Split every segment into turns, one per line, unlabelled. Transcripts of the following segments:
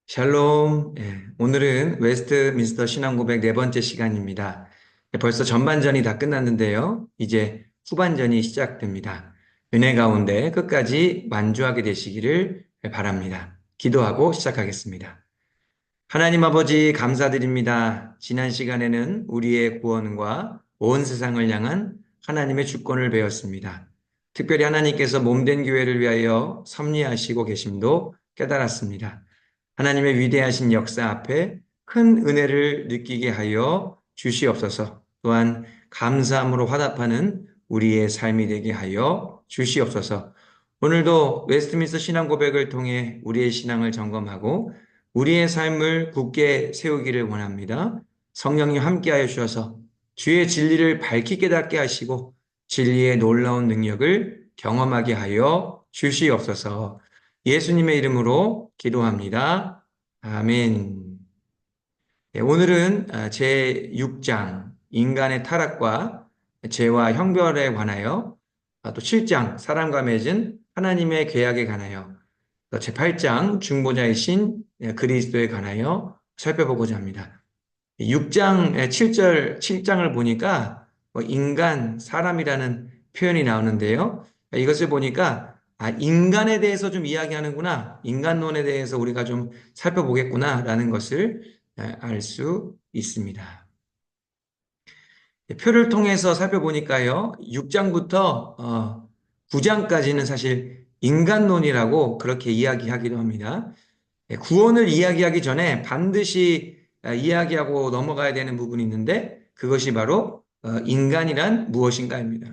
샬롬. 오늘은 웨스트민스터 신앙고백 네 번째 시간입니다. 벌써 전반전이 다 끝났는데요. 이제 후반전이 시작됩니다. 은혜 가운데 끝까지 만주하게 되시기를 바랍니다. 기도하고 시작하겠습니다. 하나님 아버지 감사드립니다. 지난 시간에는 우리의 구원과 온 세상을 향한 하나님의 주권을 배웠습니다. 특별히 하나님께서 몸된 교회를 위하여 섭리하시고 계심도 깨달았습니다. 하나님의 위대하신 역사 앞에 큰 은혜를 느끼게 하여 주시옵소서. 또한 감사함으로 화답하는 우리의 삶이 되게 하여 주시옵소서. 오늘도 웨스트민스터 신앙 고백을 통해 우리의 신앙을 점검하고 우리의 삶을 굳게 세우기를 원합니다. 성령님 함께하여 주셔서 주의 진리를 밝히 깨닫게 하시고 진리의 놀라운 능력을 경험하게 하여 주시옵소서. 예수님의 이름으로 기도합니다. 아멘. 오늘은 제6장 인간의 타락과 죄와 형벌에 관하여, 또 7장 사람과 맺은 하나님의 계약에 관하여, 또 제8장 중보자이신 그리스도에 관하여 살펴보고자 합니다. 6장 7장을 보니까 인간, 사람이라는 표현이 나오는데요. 이것을 보니까 인간에 대해서 좀 이야기하는구나, 인간론에 대해서 우리가 좀 살펴보겠구나라는 것을 알 수 있습니다. 표를 통해서 살펴보니까요, 6장부터 9장까지는 사실 인간론이라고 그렇게 이야기하기도 합니다. 구원을 이야기하기 전에 반드시 이야기하고 넘어가야 되는 부분이 있는데, 그것이 바로 인간이란 무엇인가입니다.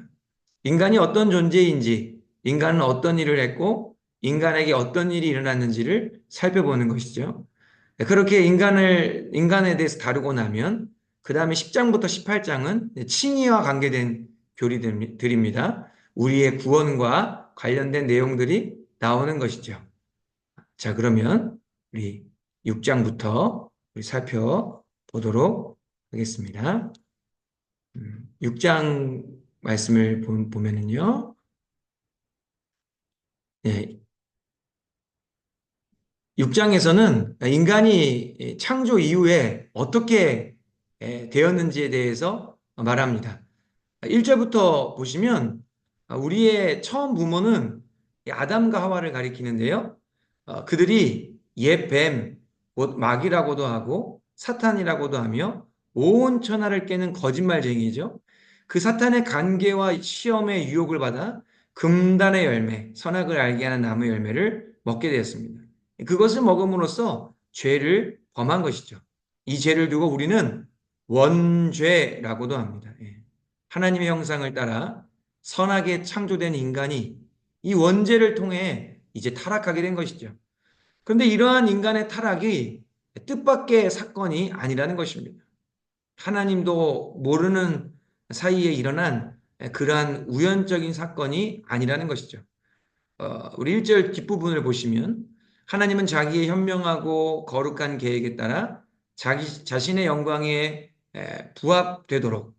인간이 어떤 존재인지, 인간은 어떤 일을 했고 인간에게 어떤 일이 일어났는지를 살펴보는 것이죠. 그렇게 인간에 대해서 다루고 나면 그 다음에 10장부터 18장은 칭의와 관계된 교리들입니다. 우리의 구원과 관련된 내용들이 나오는 것이죠. 자, 그러면 우리 6장부터 우리 살펴보도록 하겠습니다. 6장 말씀을 보면은요. 네, 6장에서는 인간이 창조 이후에 어떻게 되었는지에 대해서 말합니다. 1절부터 보시면 우리의 처음 부모는 아담과 하와를 가리키는데요. 그들이 옛 뱀, 곧 마귀라고도 하고 사탄이라고도 하며 온 천하를 깨는 거짓말쟁이죠. 그 사탄의 간계와 시험의 유혹을 받아 금단의 열매, 선악을 알게 하는 나무 열매를 먹게 되었습니다. 그것을 먹음으로써 죄를 범한 것이죠. 이 죄를 두고 우리는 원죄라고도 합니다. 하나님의 형상을 따라 선하게 창조된 인간이 이 원죄를 통해 이제 타락하게 된 것이죠. 그런데 이러한 인간의 타락이 뜻밖의 사건이 아니라는 것입니다. 하나님도 모르는 사이에 일어난 그러한 우연적인 사건이 아니라는 것이죠. 우리 1절 뒷부분을 보시면 하나님은 자기의 현명하고 거룩한 계획에 따라 자기 자신의 영광에 부합되도록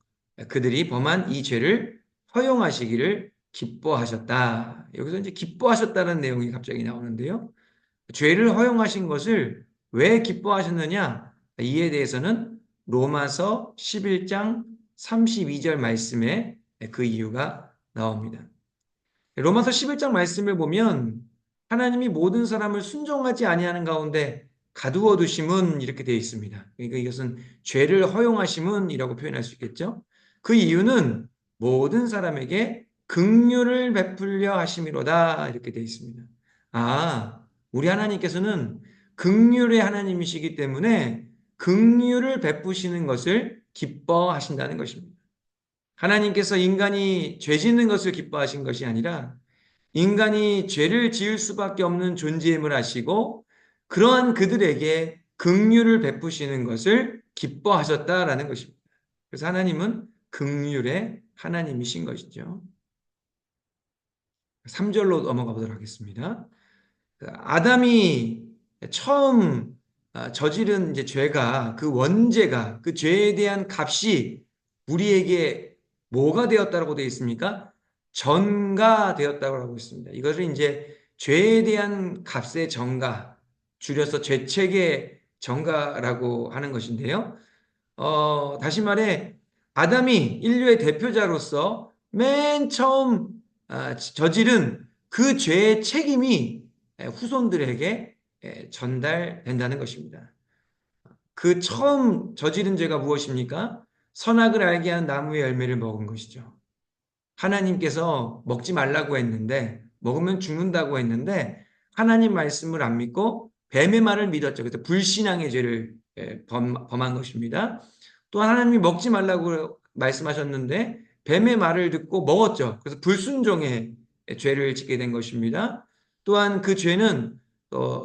그들이 범한 이 죄를 허용하시기를 기뻐하셨다. 여기서 이제 기뻐하셨다는 내용이 갑자기 나오는데요. 죄를 허용하신 것을 왜 기뻐하셨느냐? 이에 대해서는 로마서 11장 32절 말씀에 그 이유가 나옵니다. 로마서 11장 말씀을 보면 하나님이 모든 사람을 순종하지 아니하는 가운데 가두어 두심은 이렇게 되어 있습니다. 그러니까 이것은 죄를 허용하심은이라고 표현할 수 있겠죠. 그 이유는 모든 사람에게 긍휼을 베풀려 하심이로다 이렇게 되어 있습니다. 우리 하나님께서는 긍휼의 하나님이시기 때문에 긍휼을 베푸시는 것을 기뻐하신다는 것입니다. 하나님께서 인간이 죄 짓는 것을 기뻐하신 것이 아니라 인간이 죄를 지을 수밖에 없는 존재임을 아시고 그러한 그들에게 긍휼을 베푸시는 것을 기뻐하셨다라는 것입니다. 그래서 하나님은 긍휼의 하나님이신 것이죠. 3절로 넘어가 보도록 하겠습니다. 아담이 처음 저지른 이제 죄가 그 원죄가 그 죄에 대한 값이 우리에게 뭐가 되었다고 되어 있습니까? 전가 되었다고 하고 있습니다. 이것을 이제 죄에 대한 값의 전가, 줄여서 죄책의 전가라고 하는 것인데요. 다시 말해 아담이 인류의 대표자로서 맨 처음 저지른 그 죄의 책임이 후손들에게 전달된다는 것입니다. 그 처음 저지른 죄가 무엇입니까? 선악을 알게 한 나무의 열매를 먹은 것이죠. 하나님께서 먹지 말라고 했는데 먹으면 죽는다고 했는데 하나님 말씀을 안 믿고 뱀의 말을 믿었죠. 그래서 불신앙의 죄를 범한 것입니다. 또 하나님이 먹지 말라고 말씀하셨는데 뱀의 말을 듣고 먹었죠. 그래서 불순종의 죄를 짓게 된 것입니다. 또한 그 죄는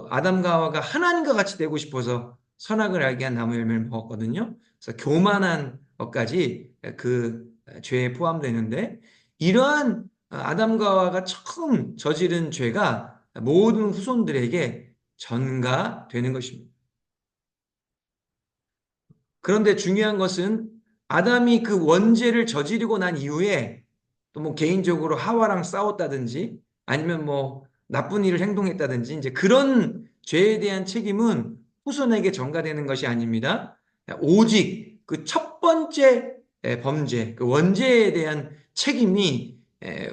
아담과 하와가 하나님과 같이 되고 싶어서 선악을 알게 한 나무 열매를 먹었거든요. 그래서 교만한 것까지 그 죄에 포함되는데 이러한 아담과 하와가 처음 저지른 죄가 모든 후손들에게 전가되는 것입니다. 그런데 중요한 것은 아담이 그 원죄를 저지르고 난 이후에 또 뭐 개인적으로 하와랑 싸웠다든지 아니면 뭐 나쁜 일을 행동했다든지 이제 그런 죄에 대한 책임은 후손에게 전가되는 것이 아닙니다. 오직 그 첫 번째 범죄, 그 원죄에 대한 책임이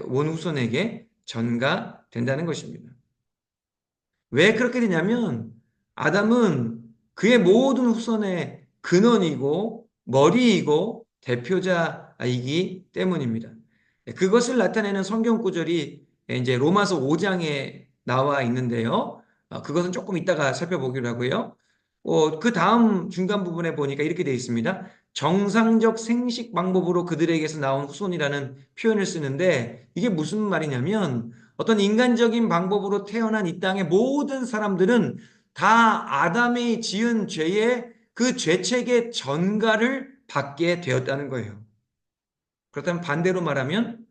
원 후손에게 전가된다는 것입니다. 왜 그렇게 되냐면 아담은 그의 모든 후손의 근원이고 머리이고 대표자이기 때문입니다. 그것을 나타내는 성경 구절이 이제 로마서 5장에 나와 있는데요. 그것은 조금 이따가 살펴보기로 하고요. 그 다음 중간 부분에 보니까 이렇게 되어 있습니다. 정상적 생식 방법으로 그들에게서 나온 후손이라는 표현을 쓰는데 이게 무슨 말이냐면 어떤 인간적인 방법으로 태어난 이 땅의 모든 사람들은 다 아담이 지은 죄의 그 죄책의 전가를 받게 되었다는 거예요. 그렇다면 반대로 말하면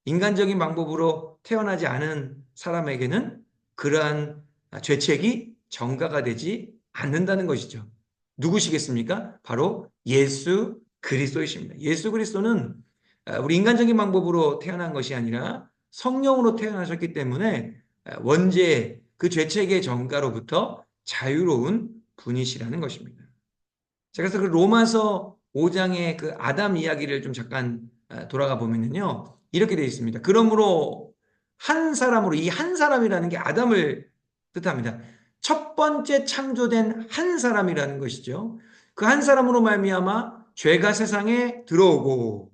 인간적인 방법으로 태어나지 않은 사람에게는 그러한 죄책이 전가가 되지 않는다는 것이죠. 누구시겠습니까? 바로 예수 그리스도이십니다. 예수 그리스도는 우리 인간적인 방법으로 태어난 것이 아니라 성령으로 태어나셨기 때문에 원죄 그 죄책의 전가로부터 자유로운 분이시라는 것입니다. 자, 그래서 그 로마서 5장의 그 아담 이야기를 좀 잠깐 돌아가 보면요. 이렇게 되어 있습니다. 그러므로 한 사람으로 이 한 사람이라는 게 아담을 뜻합니다. 첫 번째 창조된 한 사람이라는 것이죠. 그 한 사람으로 말미암아 죄가 세상에 들어오고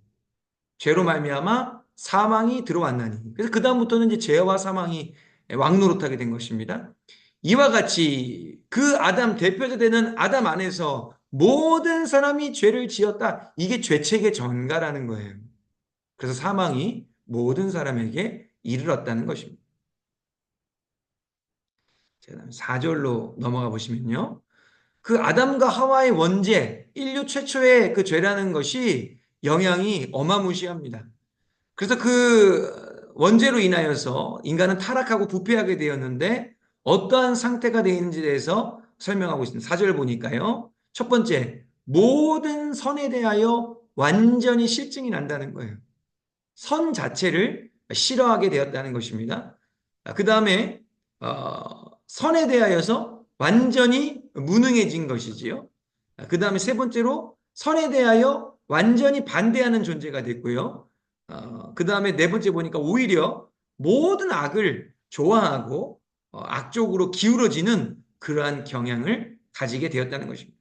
죄로 말미암아 사망이 들어왔나니. 그래서 그다음부터는 이제 죄와 사망이 왕노릇하게 된 것입니다. 이와 같이 그 아담 대표자 되는 아담 안에서 모든 사람이 죄를 지었다. 이게 죄책의 전가라는 거예요. 그래서 사망이 모든 사람에게 이르렀다는 것입니다. 자, 4절로 넘어가 보시면요. 그 아담과 하와의 원죄, 인류 최초의 그 죄라는 것이 영향이 어마무시합니다. 그래서 그 원죄로 인하여서 인간은 타락하고 부패하게 되었는데 어떠한 상태가 되어 있는지에 대해서 설명하고 있습니다. 4절 보니까요. 첫 번째, 모든 선에 대하여 완전히 실증이 난다는 거예요. 선 자체를 싫어하게 되었다는 것입니다. 그 다음에 선에 대하여서 완전히 무능해진 것이지요. 그 다음에 세 번째로 선에 대하여 완전히 반대하는 존재가 됐고요. 그 다음에 네 번째 보니까 오히려 모든 악을 좋아하고 악쪽으로 기울어지는 그러한 경향을 가지게 되었다는 것입니다.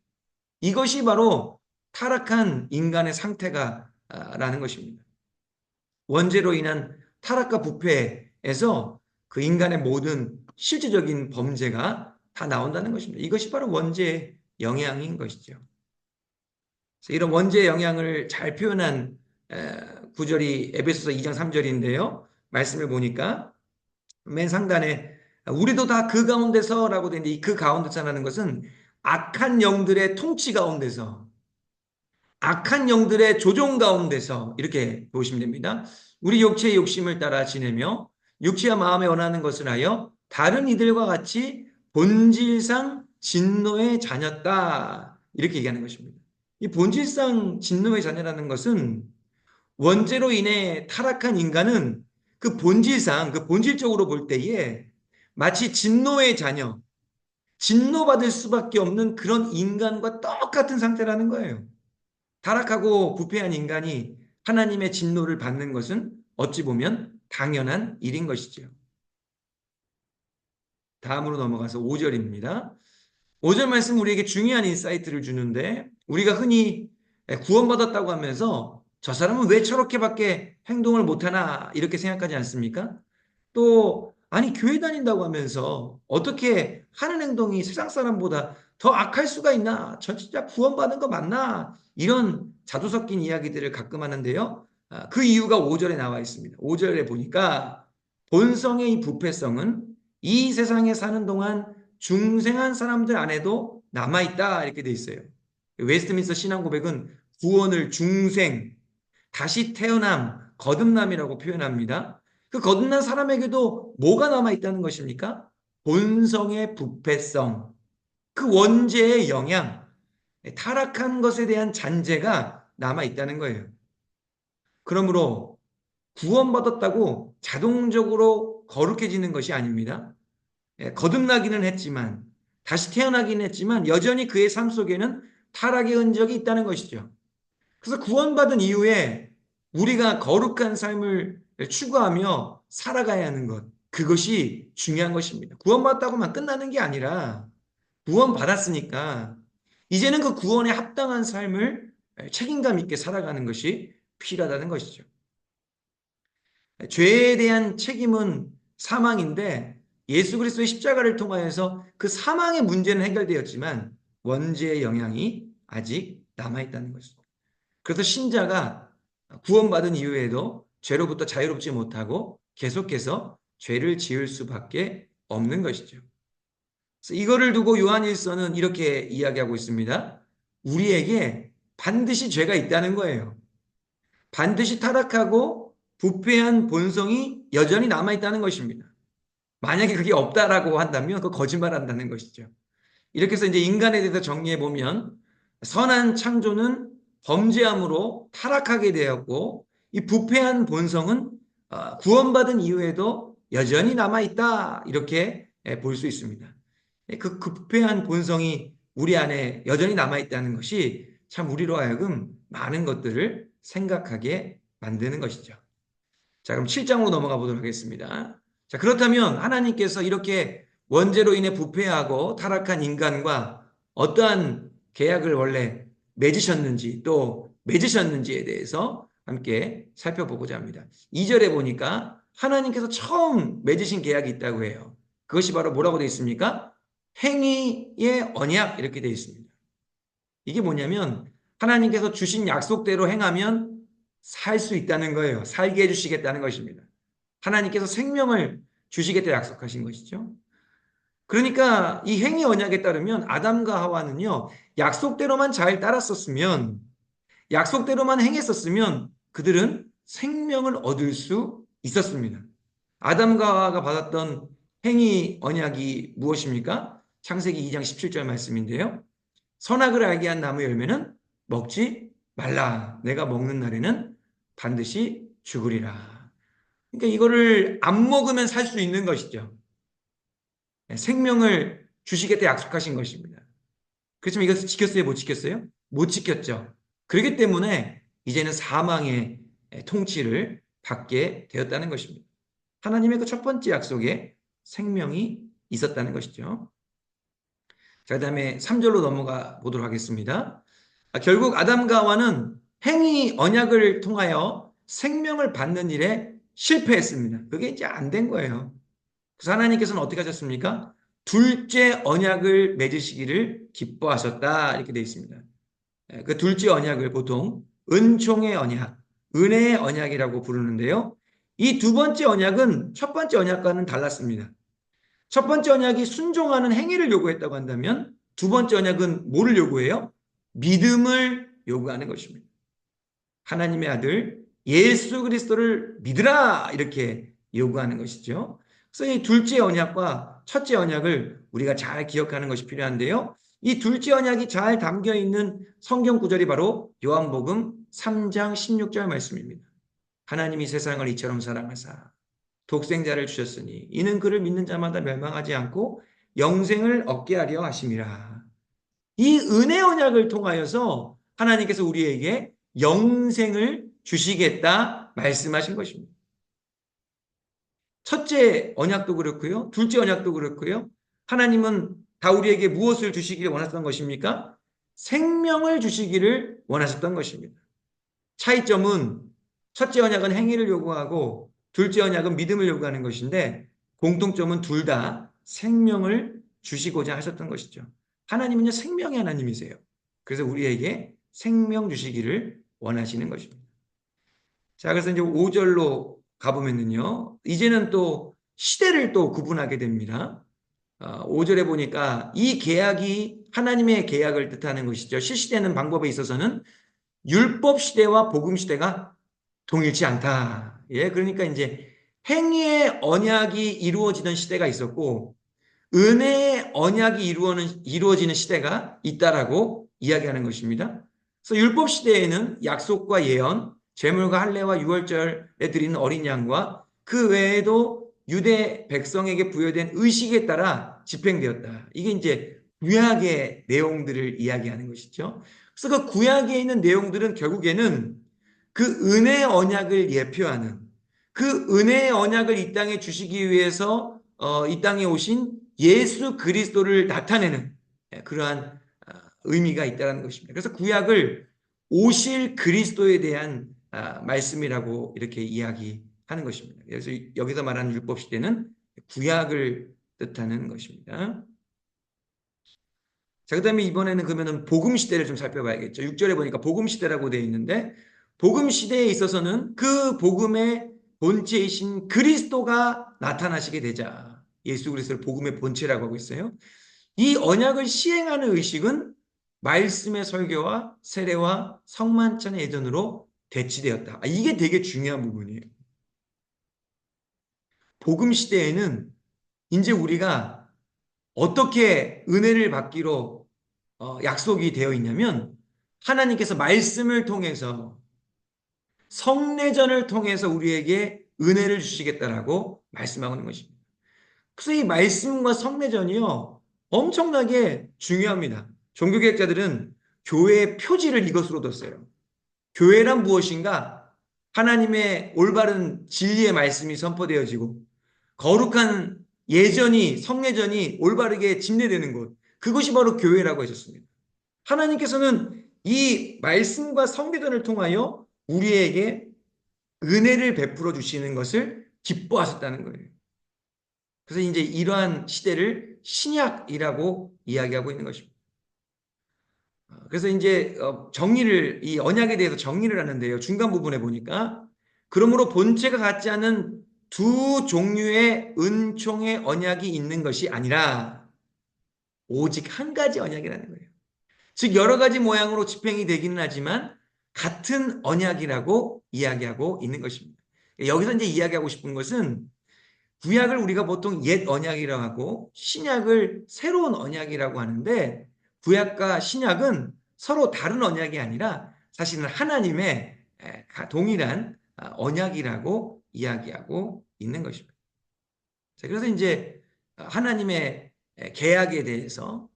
이것이 바로 타락한 인간의 상태가라는 것입니다. 원죄로 인한 타락과 부패에서 그 인간의 모든 실질적인 범죄가 다 나온다는 것입니다. 이것이 바로 원죄의 영향인 것이죠. 그래서 이런 원죄의 영향을 잘 표현한 구절이 에베소서 2장 3절인데요. 말씀을 보니까 맨 상단에 우리도 다 그 가운데서라고 되는데 이 그 가운데서라는 것은 악한 영들의 통치 가운데서 악한 영들의 조종 가운데서 이렇게 보시면 됩니다. 우리 육체의 욕심을 따라 지내며 육체와 마음에 원하는 것을 하여 다른 이들과 같이 본질상 진노의 자녀다. 이렇게 얘기하는 것입니다. 이 본질상 진노의 자녀라는 것은 원죄로 인해 타락한 인간은 그 본질상, 그 본질적으로 볼 때에 마치 진노의 자녀, 진노받을 수밖에 없는 그런 인간과 똑같은 상태라는 거예요. 타락하고 부패한 인간이 하나님의 진노를 받는 것은 어찌 보면 당연한 일인 것이죠. 다음으로 넘어가서 5절입니다. 5절 말씀 우리에게 중요한 인사이트를 주는데, 우리가 흔히 구원받았다고 하면서 저 사람은 왜 저렇게밖에 행동을 못하나 이렇게 생각하지 않습니까? 또 아니 교회 다닌다고 하면서 어떻게 하는 행동이 세상 사람보다 더 악할 수가 있나? 저 진짜 구원받은 거 맞나? 이런 자두 섞인 이야기들을 가끔 하는데요. 그 이유가 5절에 나와 있습니다. 5절에 보니까 본성의 이 부패성은 이 세상에 사는 동안 중생한 사람들 안에도 남아있다 이렇게 돼 있어요. 웨스트민스터 신앙고백은 구원을 중생, 다시 태어남, 거듭남이라고 표현합니다. 그 거듭난 사람에게도 뭐가 남아있다는 것입니까? 본성의 부패성, 그 원죄의 영향, 타락한 것에 대한 잔재가 남아있다는 거예요. 그러므로 구원받았다고 자동적으로 거룩해지는 것이 아닙니다. 거듭나기는 했지만, 다시 태어나기는 했지만 여전히 그의 삶 속에는 타락의 흔적이 있다는 것이죠. 그래서 구원받은 이후에 우리가 거룩한 삶을 추구하며 살아가야 하는 것, 그것이 중요한 것입니다. 구원받았다고만 끝나는 게 아니라 구원받았으니까 이제는 그 구원에 합당한 삶을 책임감 있게 살아가는 것이 필요하다는 것이죠. 죄에 대한 책임은 사망인데 예수 그리스도의 십자가를 통하여서 그 사망의 문제는 해결되었지만 원죄의 영향이 아직 남아있다는 것입니다. 그래서 신자가 구원받은 이후에도 죄로부터 자유롭지 못하고 계속해서 죄를 지을 수밖에 없는 것이죠. 그래서 이거를 두고 요한일서는 이렇게 이야기하고 있습니다. 우리에게 반드시 죄가 있다는 거예요. 반드시 타락하고 부패한 본성이 여전히 남아있다는 것입니다. 만약에 그게 없다라고 한다면 그 거짓말한다는 것이죠. 이렇게 해서 이제 인간에 대해서 정리해 보면 선한 창조는 범죄함으로 타락하게 되었고 이 부패한 본성은 구원받은 이후에도 여전히 남아있다 이렇게 볼 수 있습니다. 그 부패한 본성이 우리 안에 여전히 남아있다는 것이 참 우리로 하여금 많은 것들을 생각하게 만드는 것이죠. 자, 그럼 7장으로 넘어가 보도록 하겠습니다. 자, 그렇다면 하나님께서 이렇게 원죄로 인해 부패하고 타락한 인간과 어떠한 계약을 원래 맺으셨는지 또 맺으셨는지에 대해서 함께 살펴보고자 합니다. 2절에 보니까 하나님께서 처음 맺으신 계약이 있다고 해요. 그것이 바로 뭐라고 되어 있습니까? 행위의 언약 이렇게 되어 있습니다. 이게 뭐냐면 하나님께서 주신 약속대로 행하면 살 수 있다는 거예요. 살게 해주시겠다는 것입니다. 하나님께서 생명을 주시겠다 약속하신 것이죠. 그러니까 이 행위 언약에 따르면 아담과 하와는요, 약속대로만 잘 따랐었으면, 약속대로만 행했었으면 그들은 생명을 얻을 수 있었습니다. 아담과 하와가 받았던 행위 언약이 무엇입니까? 창세기 2장 17절 말씀인데요. 선악을 알게 한 나무 열매는 먹지 말라. 내가 먹는 날에는 반드시 죽으리라. 그러니까 이거를 안 먹으면 살 수 있는 것이죠. 생명을 주시겠다 약속하신 것입니다. 그렇지만 이것을 지켰어요? 못 지켰어요? 못 지켰죠. 그렇기 때문에 이제는 사망의 통치를 받게 되었다는 것입니다. 하나님의 그 첫 번째 약속에 생명이 있었다는 것이죠. 자, 그 다음에 3절로 넘어가 보도록 하겠습니다. 결국 아담과 하와는 행위 언약을 통하여 생명을 받는 일에 실패했습니다. 그게 이제 안 된 거예요. 그래서 하나님께서는 어떻게 하셨습니까? 둘째 언약을 맺으시기를 기뻐하셨다 이렇게 되어 있습니다. 그 둘째 언약을 보통 은총의 언약, 은혜의 언약이라고 부르는데요. 이 두 번째 언약은 첫 번째 언약과는 달랐습니다. 첫 번째 언약이 순종하는 행위를 요구했다고 한다면 두 번째 언약은 뭐를 요구해요? 믿음을 요구하는 것입니다. 하나님의 아들 예수 그리스도를 믿으라 이렇게 요구하는 것이죠. 그래서 이 둘째 언약과 첫째 언약을 우리가 잘 기억하는 것이 필요한데요. 이 둘째 언약이 잘 담겨 있는 성경 구절이 바로 요한복음 3장 16절 말씀입니다. 하나님이 세상을 이처럼 사랑하사 독생자를 주셨으니 이는 그를 믿는 자마다 멸망하지 않고 영생을 얻게 하려 하심이라. 이 은혜 언약을 통하여서 하나님께서 우리에게 영생을 주시겠다 말씀하신 것입니다. 첫째 언약도 그렇고요. 둘째 언약도 그렇고요. 하나님은 다 우리에게 무엇을 주시기를 원하셨던 것입니까? 생명을 주시기를 원하셨던 것입니다. 차이점은 첫째 언약은 행위를 요구하고 둘째 언약은 믿음을 요구하는 것인데 공통점은 둘 다 생명을 주시고자 하셨던 것이죠. 하나님은요, 생명의 하나님이세요. 그래서 우리에게 생명 주시기를 원하시는 것입니다. 자, 그래서 이제 5절로 가보면은요, 이제는 또 시대를 또 구분하게 됩니다. 5절에 보니까 이 계약이 하나님의 계약을 뜻하는 것이죠. 실시되는 방법에 있어서는 율법 시대와 복음 시대가 동일치 않다. 예, 그러니까 이제 행위의 언약이 이루어지던 시대가 있었고 은혜의 언약이 이루어지는 시대가 있다라고 이야기하는 것입니다. 그래서 율법 시대에는 약속과 예언, 제물과 할례와 유월절에 드리는 어린 양과 그 외에도 유대 백성에게 부여된 의식에 따라 집행되었다. 이게 이제 구약의 내용들을 이야기하는 것이죠. 그래서 그 구약에 있는 내용들은 결국에는 그 은혜의 언약을 예표하는 그 은혜의 언약을 이 땅에 주시기 위해서 이 땅에 오신 예수 그리스도를 나타내는 그러한 의미가 있다는 것입니다. 그래서 구약을 오실 그리스도에 대한 말씀이라고 이렇게 이야기하는 것입니다. 그래서 여기서 말하는 율법 시대는 구약을 뜻하는 것입니다. 자, 그 다음에 이번에는 그러면은 복음 시대를 좀 살펴봐야겠죠. 6절에 보니까 복음 시대라고 되어 있는데 복음 시대에 있어서는 그 복음의 본체이신 그리스도가 나타나시게 되자 예수 그리스도를 복음의 본체라고 하고 있어요. 이 언약을 시행하는 의식은 말씀의 설교와 세례와 성만찬의 예전으로 대치되었다. 이게 되게 중요한 부분이에요. 복음 시대에는 이제 우리가 어떻게 은혜를 받기로 약속이 되어 있냐면 하나님께서 말씀을 통해서 성례전을 통해서 우리에게 은혜를 주시겠다라고 말씀하고 있는 것입니다. 그래서 이 말씀과 성례전이요 엄청나게 중요합니다. 종교개혁자들은 교회의 표지를 이것으로 뒀어요. 교회란 무엇인가? 하나님의 올바른 진리의 말씀이 선포되어지고 거룩한 예전이 성례전이 올바르게 집례되는 곳, 그것이 바로 교회라고 하셨습니다. 하나님께서는 이 말씀과 성례전을 통하여 우리에게 은혜를 베풀어 주시는 것을 기뻐하셨다는 거예요. 그래서 이제 이러한 시대를 신약이라고 이야기하고 있는 것입니다. 그래서 이제 정리를 이 언약에 대해서 정리를 하는데요. 중간 부분에 보니까 그러므로 본체가 같지 않은 두 종류의 은총의 언약이 있는 것이 아니라 오직 한 가지 언약이라는 거예요. 즉 여러 가지 모양으로 집행이 되기는 하지만 같은 언약이라고 이야기하고 있는 것입니다. 여기서 이제 이야기하고 싶은 것은 구약을 우리가 보통 옛 언약이라고 하고 신약을 새로운 언약이라고 하는데 구약과 신약은 서로 다른 언약이 아니라 사실은 하나님의 동일한 언약이라고 이야기하고 있는 것입니다. 그래서 이제 하나님의 계약에 대해서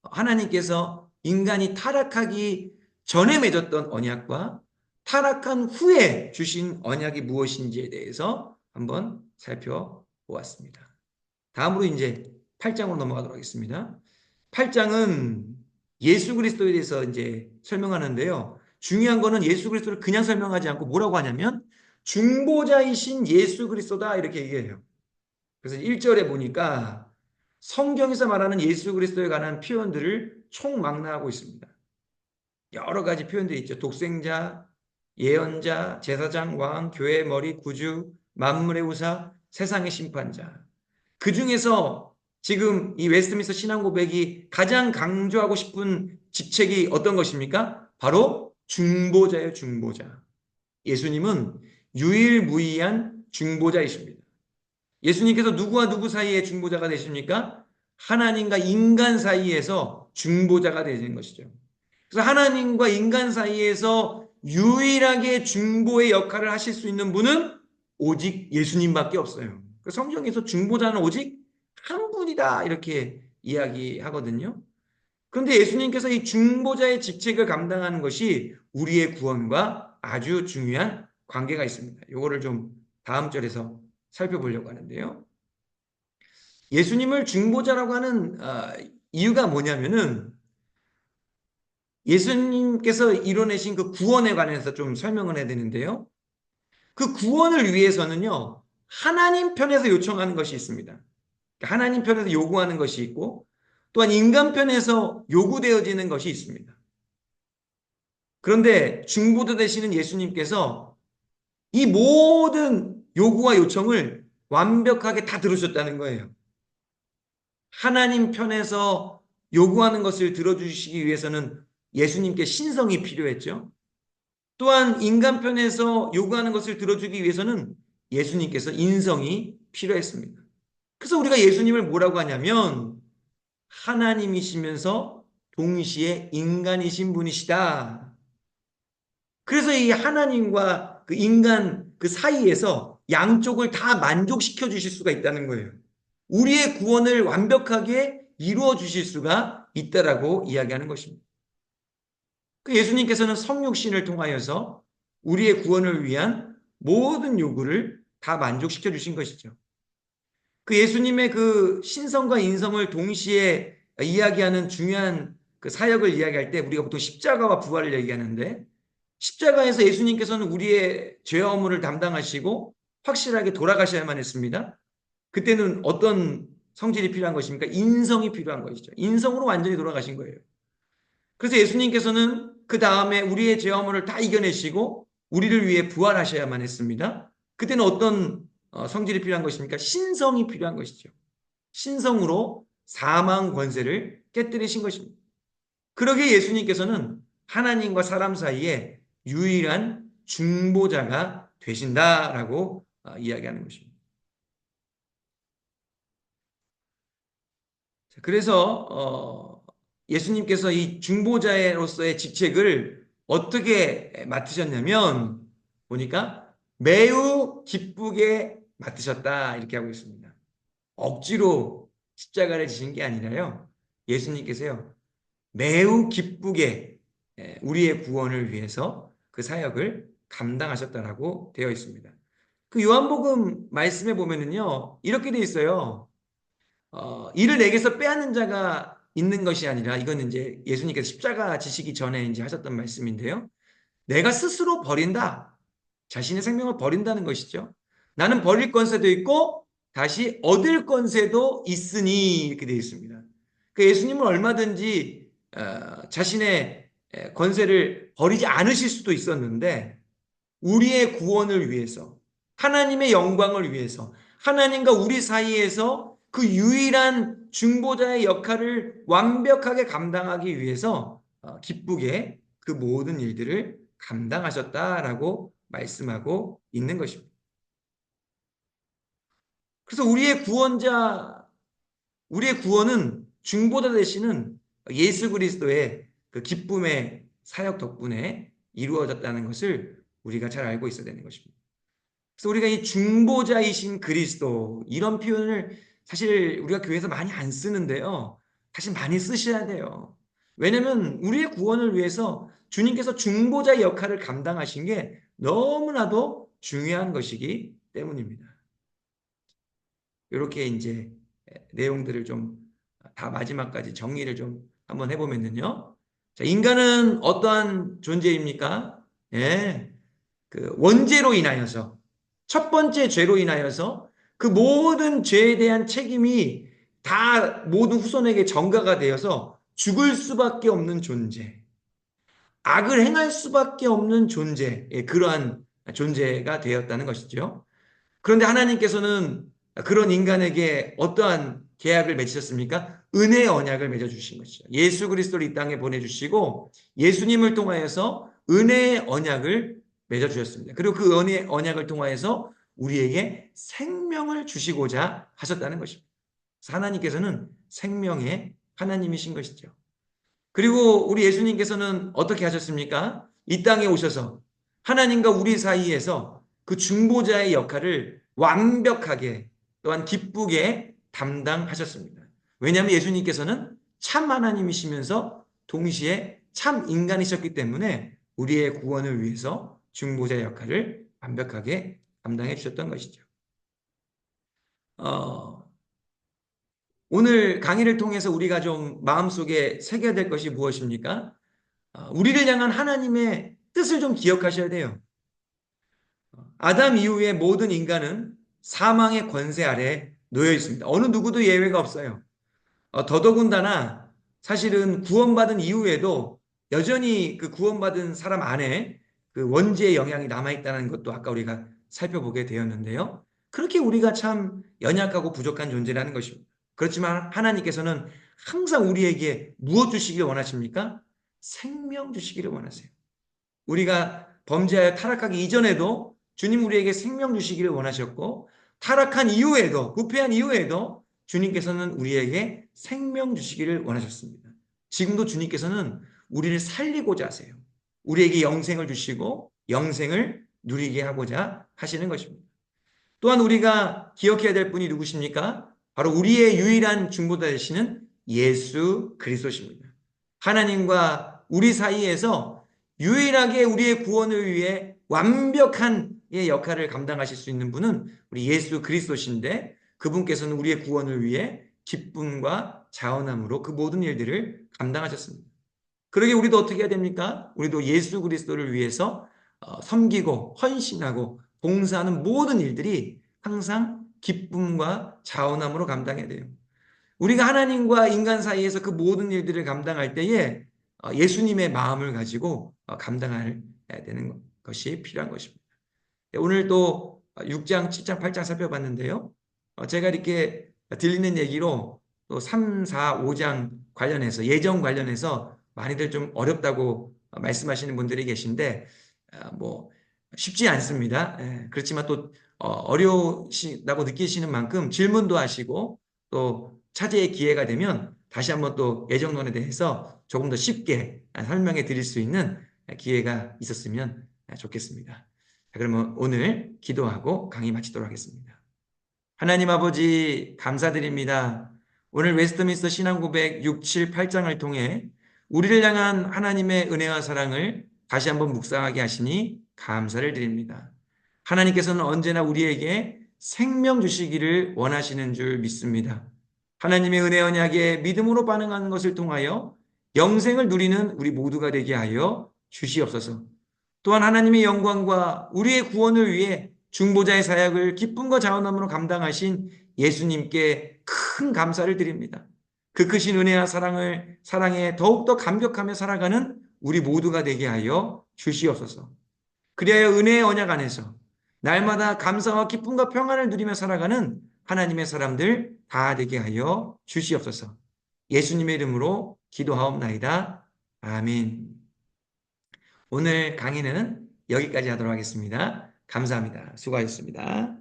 하나님께서 인간이 타락하기 전에 맺었던 언약과 타락한 후에 주신 언약이 무엇인지에 대해서 한번 살펴보았습니다. 다음으로 이제 8장으로 넘어가도록 하겠습니다. 8장은 예수 그리스도에 대해서 이제 설명하는데요. 중요한 거는 예수 그리스도를 그냥 설명하지 않고 뭐라고 하냐면 중보자이신 예수 그리스도다 이렇게 얘기해요. 그래서 1절에 보니까 성경에서 말하는 예수 그리스도에 관한 표현들을 총망라하고 있습니다. 여러 가지 표현들이 있죠. 독생자, 예언자, 제사장, 왕, 교회의 머리, 구주, 만물의 우사, 세상의 심판자. 그 중에서 지금 이 웨스트민스터 신앙고백이 가장 강조하고 싶은 직책이 어떤 것입니까? 바로 중보자예요, 중보자. 예수님은 유일무이한 중보자이십니다. 예수님께서 누구와 누구 사이에 중보자가 되십니까? 하나님과 인간 사이에서 중보자가 되는 것이죠. 그래서 하나님과 인간 사이에서 유일하게 중보의 역할을 하실 수 있는 분은 오직 예수님밖에 없어요. 성경에서 중보자는 오직 한 분이다 이렇게 이야기하거든요. 그런데 예수님께서 이 중보자의 직책을 감당하는 것이 우리의 구원과 아주 중요한 관계가 있습니다. 이거를 좀 다음 절에서 살펴보려고 하는데요. 예수님을 중보자라고 하는 이유가 뭐냐면은 예수님께서 이뤄내신 그 구원에 관해서 좀 설명을 해야 되는데요. 그 구원을 위해서는요, 하나님 편에서 요청하는 것이 있습니다. 하나님 편에서 요구하는 것이 있고, 또한 인간 편에서 요구되어지는 것이 있습니다. 그런데 중보자 되시는 예수님께서 이 모든 요구와 요청을 완벽하게 다 들으셨다는 거예요. 하나님 편에서 요구하는 것을 들어주시기 위해서는 예수님께 신성이 필요했죠. 또한 인간 편에서 요구하는 것을 들어주기 위해서는 예수님께서 인성이 필요했습니다. 그래서 우리가 예수님을 뭐라고 하냐면 하나님이시면서 동시에 인간이신 분이시다. 그래서 이 하나님과 그 인간 그 사이에서 양쪽을 다 만족시켜 주실 수가 있다는 거예요. 우리의 구원을 완벽하게 이루어 주실 수가 있다라고 이야기하는 것입니다. 그 예수님께서는 성육신을 통하여서 우리의 구원을 위한 모든 요구를 다 만족시켜 주신 것이죠. 그 예수님의 그 신성과 인성을 동시에 이야기하는 중요한 그 사역을 이야기할 때 우리가 보통 십자가와 부활을 얘기하는데 십자가에서 예수님께서는 우리의 죄와 허물을 담당하시고 확실하게 돌아가셔야만 했습니다. 그때는 어떤 성질이 필요한 것입니까? 인성이 필요한 것이죠. 인성으로 완전히 돌아가신 거예요. 그래서 예수님께서는 그 다음에 우리의 죄와 허물을 다 이겨내시고 우리를 위해 부활하셔야만 했습니다. 그때는 어떤 성질이 필요한 것입니까? 신성이 필요한 것이죠. 신성으로 사망 권세를 깨뜨리신 것입니다. 그러기에 예수님께서는 하나님과 사람 사이에 유일한 중보자가 되신다라고 이야기하는 것입니다. 그래서 예수님께서 이 중보자로서의 직책을 어떻게 맡으셨냐면 보니까 매우 기쁘게 맡으셨다 이렇게 하고 있습니다. 억지로 십자가를 지신 게 아니라요. 예수님께서요. 매우 기쁘게 우리의 구원을 위해서 그 사역을 감당하셨다라고 되어 있습니다. 그 요한복음 말씀에 보면은요. 이렇게 되어 있어요. 이를 내게서 빼앗는 자가 있는 것이 아니라 이건 이제 예수님께서 십자가 지시기 전에 이제 하셨던 말씀인데요. 내가 스스로 버린다. 자신의 생명을 버린다는 것이죠. 나는 버릴 권세도 있고 다시 얻을 권세도 있으니 이렇게 되어 있습니다. 그 예수님은 얼마든지 자신의 권세를 버리지 않으실 수도 있었는데 우리의 구원을 위해서 하나님의 영광을 위해서 하나님과 우리 사이에서 그 유일한 중보자의 역할을 완벽하게 감당하기 위해서 기쁘게 그 모든 일들을 감당하셨다라고 말씀하고 있는 것입니다. 그래서 우리의 구원은 중보자 되시는 예수 그리스도의 그 기쁨의 사역 덕분에 이루어졌다는 것을 우리가 잘 알고 있어야 되는 것입니다. 그래서 우리가 이 중보자이신 그리스도 이런 표현을 사실 우리가 교회에서 많이 안 쓰는데요. 사실 많이 쓰셔야 돼요. 왜냐하면 우리의 구원을 위해서 주님께서 중보자 역할을 감당하신 게 너무나도 중요한 것이기 때문입니다. 이렇게 이제 내용들을 좀 다 마지막까지 정리를 좀 한번 해보면요. 자, 인간은 어떠한 존재입니까? 예, 그 원죄로 인하여서 첫 번째 죄로 인하여서 그 모든 죄에 대한 책임이 다 모든 후손에게 전가가 되어서 죽을 수밖에 없는 존재, 악을 행할 수밖에 없는 존재, 그러한 존재가 되었다는 것이죠. 그런데 하나님께서는 그런 인간에게 어떠한 계약을 맺으셨습니까? 은혜의 언약을 맺어주신 것이죠. 예수 그리스도를 이 땅에 보내주시고 예수님을 통하여서 은혜의 언약을 맺어주셨습니다. 그리고 그 은혜의 언약을 통하여서 우리에게 생명을 주시고자 하셨다는 것입니다. 하나님께서는 생명의 하나님이신 것이죠. 그리고 우리 예수님께서는 어떻게 하셨습니까? 이 땅에 오셔서 하나님과 우리 사이에서 그 중보자의 역할을 완벽하게 또한 기쁘게 담당하셨습니다. 왜냐하면 예수님께서는 참 하나님이시면서 동시에 참 인간이셨기 때문에 우리의 구원을 위해서 중보자 역할을 완벽하게 감당해 주셨던 것이죠. 어, 오늘 강의를 통해서 우리가 좀 마음속에 새겨야 될 것이 무엇입니까? 우리를 향한 하나님의 뜻을 좀 기억하셔야 돼요. 아담 이후의 모든 인간은 사망의 권세 아래 놓여 있습니다. 어느 누구도 예외가 없어요. 더더군다나 사실은 구원받은 이후에도 여전히 그 구원받은 사람 안에 그 원죄의 영향이 남아있다는 것도 아까 우리가 살펴보게 되었는데요. 그렇게 우리가 참 연약하고 부족한 존재라는 것입니다. 그렇지만 하나님께서는 항상 우리에게 무엇 주시기를 원하십니까? 생명 주시기를 원하세요. 우리가 범죄하여 타락하기 이전에도 주님 우리에게 생명 주시기를 원하셨고, 타락한 이후에도, 부패한 이후에도 주님께서는 우리에게 생명 주시기를 원하셨습니다. 지금도 주님께서는 우리를 살리고자 하세요. 우리에게 영생을 주시고 영생을 누리게 하고자 하시는 것입니다. 또한 우리가 기억해야 될 분이 누구십니까? 바로 우리의 유일한 중보자 되시는 예수 그리스도십니다. 하나님과 우리 사이에서 유일하게 우리의 구원을 위해 완벽한 역할을 감당하실 수 있는 분은 우리 예수 그리스도신데, 그분께서는 우리의 구원을 위해 기쁨과 자원함으로 그 모든 일들을 감당하셨습니다. 그러게 우리도 어떻게 해야 됩니까? 우리도 예수 그리스도를 위해서 섬기고 헌신하고 봉사하는 모든 일들이 항상 기쁨과 자원함으로 감당해야 돼요. 우리가 하나님과 인간 사이에서 그 모든 일들을 감당할 때에 예수님의 마음을 가지고 감당해야 되는 것이 필요한 것입니다. 오늘 또 6장, 7장, 8장 살펴봤는데요. 제가 이렇게 들리는 얘기로 또 3, 4, 5장 관련해서, 예정 관련해서 많이들 좀 어렵다고 말씀하시는 분들이 계신데, 뭐 쉽지 않습니다. 그렇지만 또 어려우시다고 느끼시는 만큼 질문도 하시고, 또 차제의 기회가 되면 다시 한번 또 예정론에 대해서 조금 더 쉽게 설명해 드릴 수 있는 기회가 있었으면 좋겠습니다. 그러면 오늘 기도하고 강의 마치도록 하겠습니다. 하나님 아버지 감사드립니다. 오늘 웨스트민스터 신앙고백 6, 7, 8장을 통해 우리를 향한 하나님의 은혜와 사랑을 다시 한번 묵상하게 하시니 감사를 드립니다. 하나님께서는 언제나 우리에게 생명 주시기를 원하시는 줄 믿습니다. 하나님의 은혜 언약에 믿음으로 반응하는 것을 통하여 영생을 누리는 우리 모두가 되게 하여 주시옵소서. 또한 하나님의 영광과 우리의 구원을 위해 중보자의 사역을 기쁨과 자원함으로 감당하신 예수님께 큰 감사를 드립니다. 그 크신 은혜와 사랑에 더욱더 감격하며 살아가는 우리 모두가 되게 하여 주시옵소서. 그리하여 은혜의 언약 안에서 날마다 감사와 기쁨과 평안을 누리며 살아가는 하나님의 사람들 다 되게 하여 주시옵소서. 예수님의 이름으로 기도하옵나이다. 아멘. 오늘 강의는 여기까지 하도록 하겠습니다. 감사합니다. 수고하셨습니다.